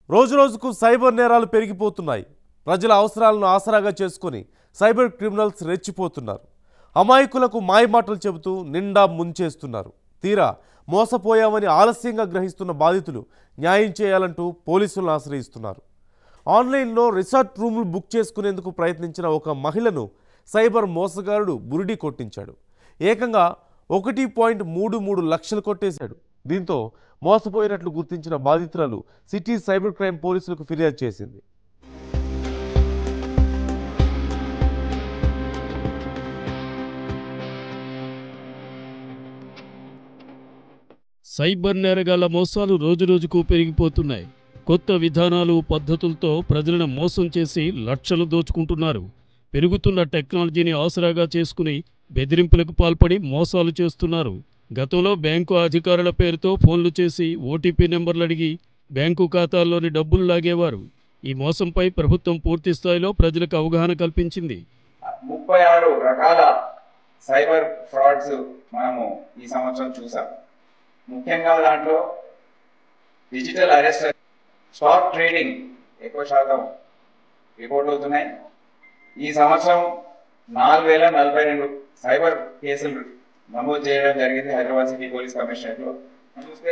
రోజురోజుకు సైబర్ నేరాలు పెరిగిపోతున్నాయి. ప్రజల అవసరాలను ఆసరాగా చేసుకొని సైబర్ క్రిమినల్స్ రెచ్చిపోతున్నారు. అమాయకులకు మాయమాటలు చెబుతూ నిండా ముంచేస్తున్నారు. తీరా మోసపోయామని ఆలస్యంగా గ్రహిస్తున్న బాధితులు న్యాయం చేయాలంటూ పోలీసులను ఆశ్రయిస్తున్నారు. ఆన్లైన్లో రిసార్ట్ రూములు బుక్ చేసుకునేందుకు ప్రయత్నించిన ఒక మహిళను సైబర్ మోసగారుడు బురిడి కొట్టించాడు. ఏకంగా 1.33 లక్షలు కొట్టేశాడు. దీంతో మోసపోయినట్లు గుర్తించిన బాధితురాలు సిటీ సైబర్ క్రైమ్ పోలీసులకు ఫిర్యాదు చేసింది. సైబర్ నేరగాళ్ల మోసాలు రోజురోజుకు పెరిగిపోతున్నాయి. కొత్త విధానాలు, పద్ధతులతో ప్రజలను మోసం చేసి లక్షలు దోచుకుంటున్నారు. పెరుగుతున్న టెక్నాలజీని ఆసరాగా చేసుకుని బెదిరింపులకు పాల్పడి మోసాలు చేస్తున్నారు. గతంలో బ్యాంకు అధికారుల పేరుతో ఫోన్లు చేసి ఓటీపీ నెంబర్లు అడిగి బ్యాంకు ఖాతాల్లోని డబ్బులు లాగేవారు. ఈ మోసంపై ప్రభుత్వం పూర్తి స్థాయిలో ప్రజలకు అవగాహన కల్పించింది. 36 రకాల సైబర్ ఫ్రాడ్స్ మనము ఈ సంవత్సరం చూసాం. ముఖ్యంగా దాంట్లో డిజిటల్ అరెస్ట్, స్టాక్ ట్రేడింగ్ ఎక్కువ శాతం రిపోర్ట్ అవుతున్నాయి. ఈ సంవత్సరం 4042 సైబర్ కేసులు నమోదు చేయడం జరిగింది హైదరాబాద్ సిటీ పోలీస్ కమిషనరేట్ లో. చూస్తే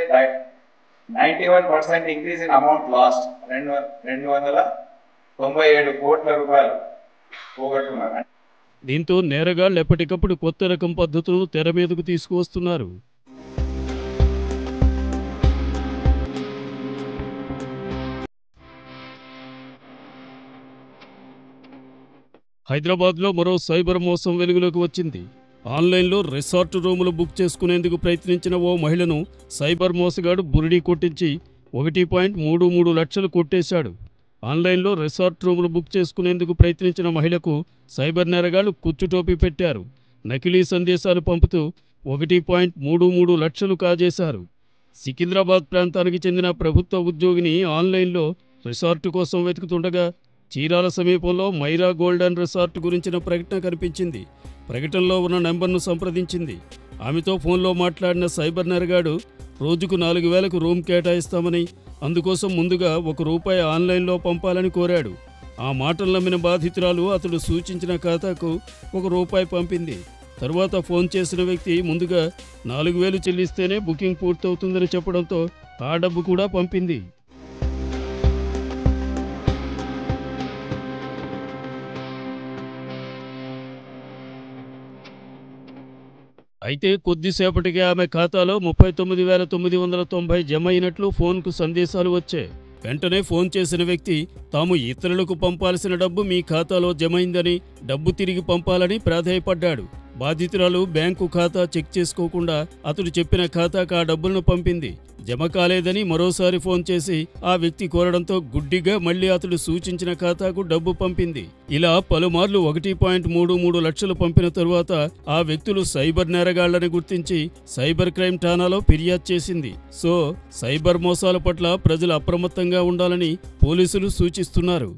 91% ఇంక్రీజ్ ఇన్ అమౌంట్ లాస్ట్, 297 కోట్ల రూపాయలు పోగొట్టున్నారు. దీంతో నేరగాళ్లు ఎప్పటికప్పుడు కొత్త రకం పద్ధతులను తెర మీదకు తీసుకువస్తున్నారు. హైదరాబాద్లో మరో సైబర్ మోసం వెలుగులోకి వచ్చింది. ఆన్లైన్లో రిసార్ట్ రూములు బుక్ చేసుకునేందుకు ప్రయత్నించిన ఓ మహిళను సైబర్ మోసగాడు బురిడి కొట్టించి 1.33 లక్షలు కొట్టేశాడు. ఆన్లైన్లో రిసార్ట్ రూములు బుక్ చేసుకునేందుకు ప్రయత్నించిన మహిళకు సైబర్ నేరగాళ్లు కుచ్చుటోపీ పెట్టారు. నకిలీ సందేశాలు పంపుతూ 1.33 లక్షలు కాజేశారు. సికింద్రాబాద్ ప్రాంతానికి చెందిన ప్రభుత్వ ఉద్యోగిని ఆన్లైన్లో రిసార్టు కోసం వెతుకుతుండగా చీరాల సమీపంలో మైరా గోల్డెన్ రిసార్ట్ గురించిన ప్రకటన కనిపించింది. ప్రకటనలో ఉన్న నెంబర్ను సంప్రదించింది. ఆమెతో ఫోన్లో మాట్లాడిన సైబర్ నేరగాడు రోజుకు 4000కు రూమ్ కేటాయిస్తామని, అందుకోసం ముందుగా ₹1 ఆన్లైన్లో పంపాలని కోరాడు. ఆ మాటలు నమ్మిన బాధితురాలు అతడు సూచించిన ఖాతాకు ₹1 పంపింది. తరువాత ఫోన్ చేసిన వ్యక్తి ముందుగా 4000 చెల్లిస్తేనే బుకింగ్ పూర్తవుతుందని చెప్పడంతో ఆ డబ్బు కూడా పంపింది. అయితే కొద్దిసేపటికి ఆమె ఖాతాలో 39,990 జమ అయినట్లు ఫోన్కు సందేశాలు వచ్చాయి. వెంటనే ఫోన్ చేసిన వ్యక్తి తాము ఇతరులకు పంపాల్సిన డబ్బు మీ ఖాతాలో జమైందని, డబ్బు తిరిగి పంపాలని ప్రాధేయపడ్డాడు. బాధితురాలు బ్యాంకు ఖాతా చెక్ చేసుకోకుండా అతడు చెప్పిన ఖాతాకు ఆ డబ్బులను పంపింది. జమ కాలేదని మరోసారి ఫోన్ చేసి ఆ వ్యక్తి కోరడంతో గుడ్డిగా మళ్లీ అతడు సూచించిన ఖాతాకు డబ్బు పంపింది. ఇలా పలుమార్లు 1.33 లక్షలు పంపిన తరువాత ఆ వ్యక్తులు సైబర్ నేరగాళ్లని గుర్తించి సైబర్ క్రైమ్ ఠాణాలో ఫిర్యాదు చేసింది. సో సైబర్ మోసాల పట్ల ప్రజలు అప్రమత్తంగా ఉండాలని పోలీసులు సూచిస్తున్నారు.